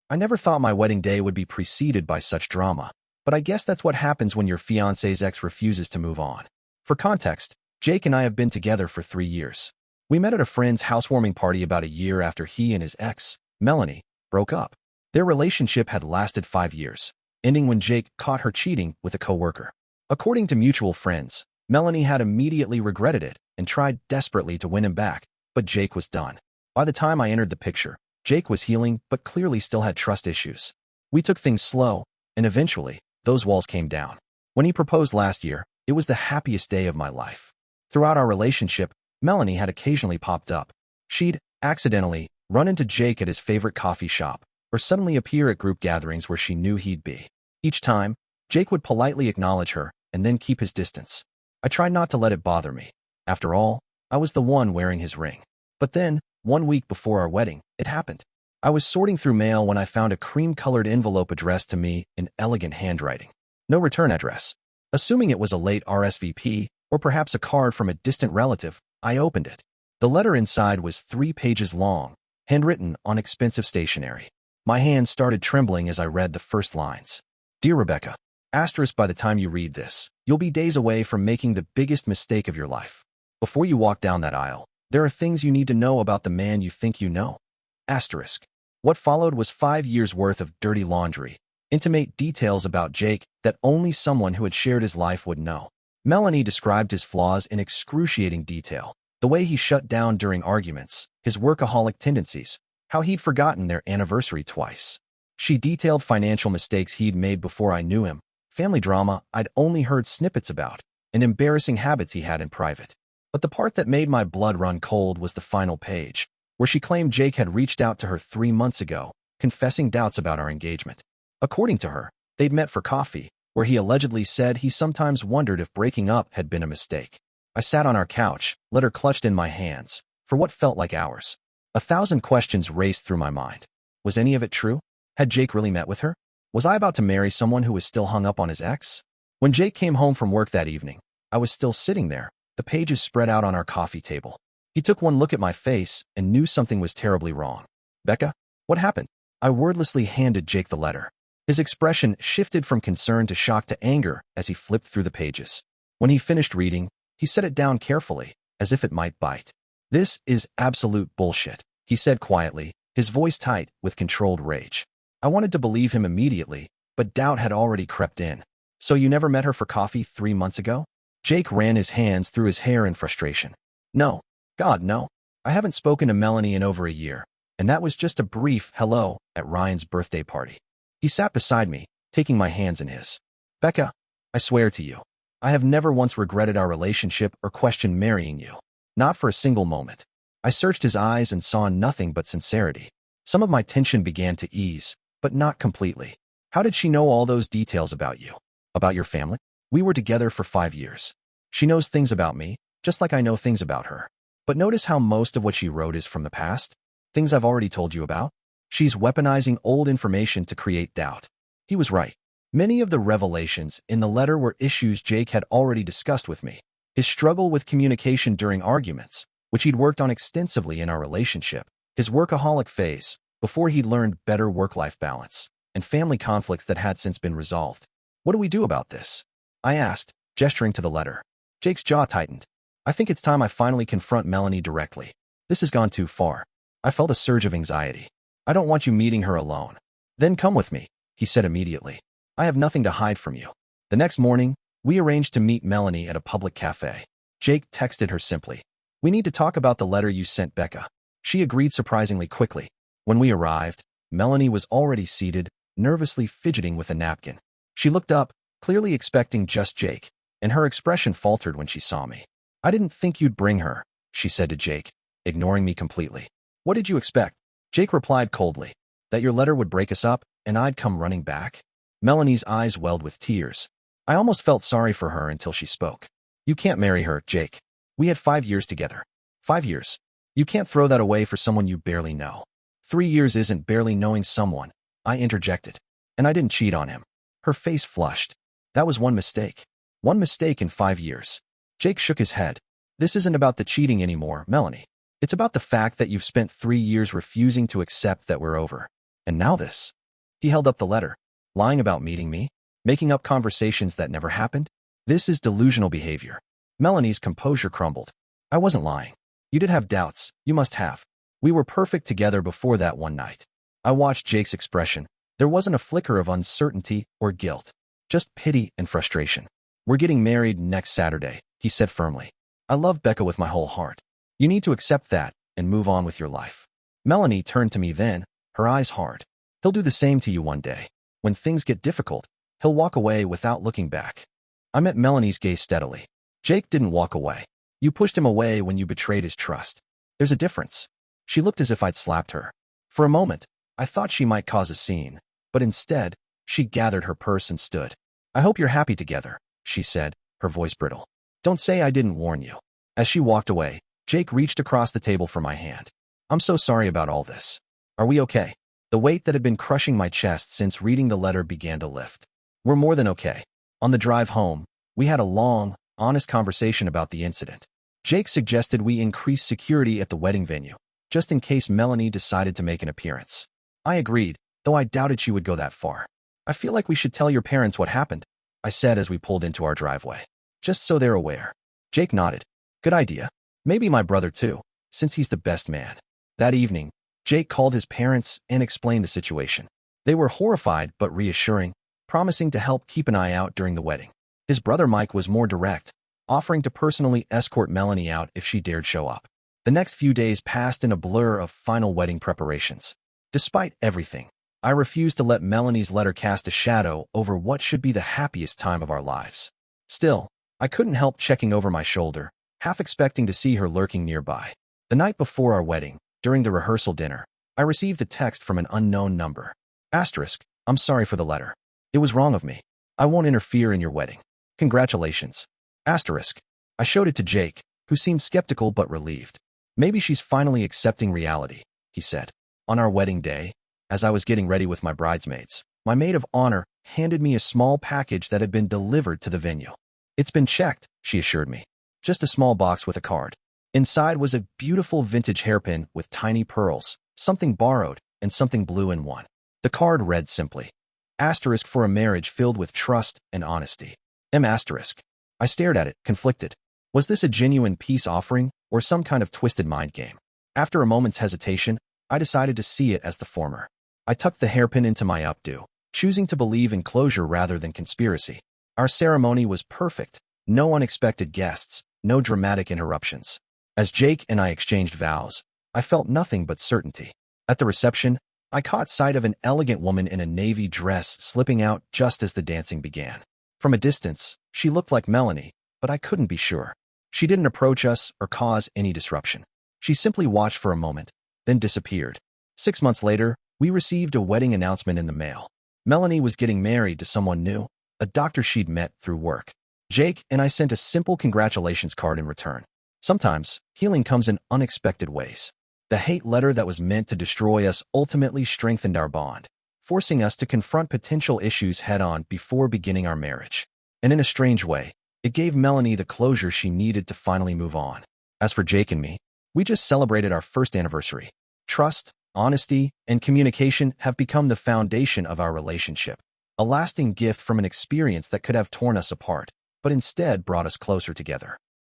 I never thought my wedding day would be preceded by such drama, but I guess that's what happens when your fiancé's ex refuses to move on. For context, Jake and I have been together for 3 years. We met at a friend's housewarming party about a year after he and his ex, Melanie, broke up. Their relationship had lasted 5 years, ending when Jake caught her cheating with a coworker. According to mutual friends, Melanie had immediately regretted it and tried desperately to win him back, but Jake was done. By the time I entered the picture, Jake was healing but clearly still had trust issues. We took things slow, and eventually, those walls came down. When he proposed last year, it was the happiest day of my life. Throughout our relationship, Melanie had occasionally popped up. She'd accidentally run into Jake at his favorite coffee shop, or suddenly appear at group gatherings where she knew he'd be. Each time, Jake would politely acknowledge her and then keep his distance. I tried not to let it bother me. After all, I was the one wearing his ring. But then, 1 week before our wedding, it happened. I was sorting through mail when I found a cream-colored envelope addressed to me in elegant handwriting. No return address. Assuming it was a late RSVP, or perhaps a card from a distant relative, I opened it. The letter inside was 3 pages long, handwritten on expensive stationery. My hands started trembling as I read the first lines. Dear Rebecca, asterisk, by the time you read this, you'll be days away from making the biggest mistake of your life. Before you walk down that aisle, there are things you need to know about the man you think you know. Asterisk. What followed was 5 years' worth of dirty laundry, intimate details about Jake that only someone who had shared his life would know. Melanie described his flaws in excruciating detail, the way he shut down during arguments, his workaholic tendencies, how he'd forgotten their anniversary twice. She detailed financial mistakes he'd made before I knew him, family drama I'd only heard snippets about, and embarrassing habits he had in private. But the part that made my blood run cold was the final page, where she claimed Jake had reached out to her 3 months ago, confessing doubts about our engagement. According to her, they'd met for coffee, where he allegedly said he sometimes wondered if breaking up had been a mistake. I sat on our couch, letter clutched in my hands, for what felt like hours. 1,000 questions raced through my mind. Was any of it true? Had Jake really met with her? Was I about to marry someone who was still hung up on his ex? When Jake came home from work that evening, I was still sitting there, the pages spread out on our coffee table. He took one look at my face and knew something was terribly wrong. Becca, what happened? I wordlessly handed Jake the letter. His expression shifted from concern to shock to anger as he flipped through the pages. When he finished reading, he set it down carefully, as if it might bite. This is absolute bullshit, he said quietly, his voice tight with controlled rage. I wanted to believe him immediately, but doubt had already crept in. So you never met her for coffee 3 months ago? Jake ran his hands through his hair in frustration. No. God, no. I haven't spoken to Melanie in over a year, and that was just a brief hello at Ryan's birthday party. He sat beside me, taking my hands in his. Becca, I swear to you, I have never once regretted our relationship or questioned marrying you. Not for a single moment. I searched his eyes and saw nothing but sincerity. Some of my tension began to ease, but not completely. How did she know all those details about you? About your family? We were together for 5 years. She knows things about me, just like I know things about her. But notice how most of what she wrote is from the past? Things I've already told you about? She's weaponizing old information to create doubt. He was right. Many of the revelations in the letter were issues Jake had already discussed with me. His struggle with communication during arguments, which he'd worked on extensively in our relationship, his workaholic phase, before he'd learned better work-life balance, and family conflicts that had since been resolved. What do we do about this? I asked, gesturing to the letter. Jake's jaw tightened. I think it's time I finally confront Melanie directly. This has gone too far. I felt a surge of anxiety. I don't want you meeting her alone. Then come with me, he said immediately. I have nothing to hide from you. The next morning, we arranged to meet Melanie at a public cafe. Jake texted her simply. We need to talk about the letter you sent Becca. She agreed surprisingly quickly. When we arrived, Melanie was already seated, nervously fidgeting with a napkin. She looked up, clearly expecting just Jake, and her expression faltered when she saw me. I didn't think you'd bring her, she said to Jake, ignoring me completely. What did you expect? Jake replied coldly. That your letter would break us up, and I'd come running back? Melanie's eyes welled with tears. I almost felt sorry for her until she spoke. You can't marry her, Jake. We had 5 years together. 5 years. You can't throw that away for someone you barely know. 3 years isn't barely knowing someone, I interjected. And I didn't cheat on him. Her face flushed. That was one mistake. One mistake in 5 years. Jake shook his head. This isn't about the cheating anymore, Melanie. It's about the fact that you've spent 3 years refusing to accept that we're over. And now this. He held up the letter. Lying about meeting me? Making up conversations that never happened? This is delusional behavior. Melanie's composure crumbled. I wasn't lying. You did have doubts. You must have. We were perfect together before that one night. I watched Jake's expression. There wasn't a flicker of uncertainty or guilt. Just pity and frustration. We're getting married next Saturday, he said firmly. I love Becca with my whole heart. You need to accept that and move on with your life. Melanie turned to me then, her eyes hard. He'll do the same to you one day. When things get difficult, he'll walk away without looking back. I met Melanie's gaze steadily. Jake didn't walk away. You pushed him away when you betrayed his trust. There's a difference. She looked as if I'd slapped her. For a moment, I thought she might cause a scene, but instead, she gathered her purse and stood. I hope you're happy together, she said, her voice brittle. Don't say I didn't warn you. As she walked away, Jake reached across the table for my hand. I'm so sorry about all this. Are we okay? The weight that had been crushing my chest since reading the letter began to lift. We're more than okay. On the drive home, we had a long, honest conversation about the incident. Jake suggested we increase security at the wedding venue, just in case Melanie decided to make an appearance. I agreed, though I doubted she would go that far. I feel like we should tell your parents what happened, I said as we pulled into our driveway. Just so they're aware. Jake nodded. Good idea. Maybe my brother too, since he's the best man. That evening, Jake called his parents and explained the situation. They were horrified but reassuring, promising to help keep an eye out during the wedding. His brother Mike was more direct, offering to personally escort Melanie out if she dared show up. The next few days passed in a blur of final wedding preparations. Despite everything, I refused to let Melanie's letter cast a shadow over what should be the happiest time of our lives. Still, I couldn't help checking over my shoulder, half expecting to see her lurking nearby. The night before our wedding, during the rehearsal dinner, I received a text from an unknown number. Asterisk, I'm sorry for the letter. It was wrong of me. I won't interfere in your wedding. Congratulations. Asterisk. I showed it to Jake, who seemed skeptical but relieved. Maybe she's finally accepting reality, he said. On our wedding day, as I was getting ready with my bridesmaids, my maid of honor handed me a small package that had been delivered to the venue. It's been checked, she assured me. Just a small box with a card. Inside was a beautiful vintage hairpin with tiny pearls, something borrowed, and something blue in one. The card read simply, asterisk for a marriage filled with trust and honesty. Asterisk. I stared at it, conflicted. Was this a genuine peace offering or some kind of twisted mind game? After a moment's hesitation, I decided to see it as the former. I tucked the hairpin into my updo, choosing to believe in closure rather than conspiracy. Our ceremony was perfect. No unexpected guests, no dramatic interruptions. As Jake and I exchanged vows, I felt nothing but certainty. At the reception, I caught sight of an elegant woman in a navy dress slipping out just as the dancing began. From a distance, she looked like Melanie, but I couldn't be sure. She didn't approach us or cause any disruption. She simply watched for a moment, then disappeared. 6 months later, we received a wedding announcement in the mail. Melanie was getting married to someone new, a doctor she'd met through work. Jake and I sent a simple congratulations card in return. Sometimes, healing comes in unexpected ways. The hate letter that was meant to destroy us ultimately strengthened our bond, forcing us to confront potential issues head-on before beginning our marriage. And in a strange way, it gave Melanie the closure she needed to finally move on. As for Jake and me, we just celebrated our first anniversary. Trust, honesty, and communication have become the foundation of our relationship, a lasting gift from an experience that could have torn us apart, but instead brought us closer together.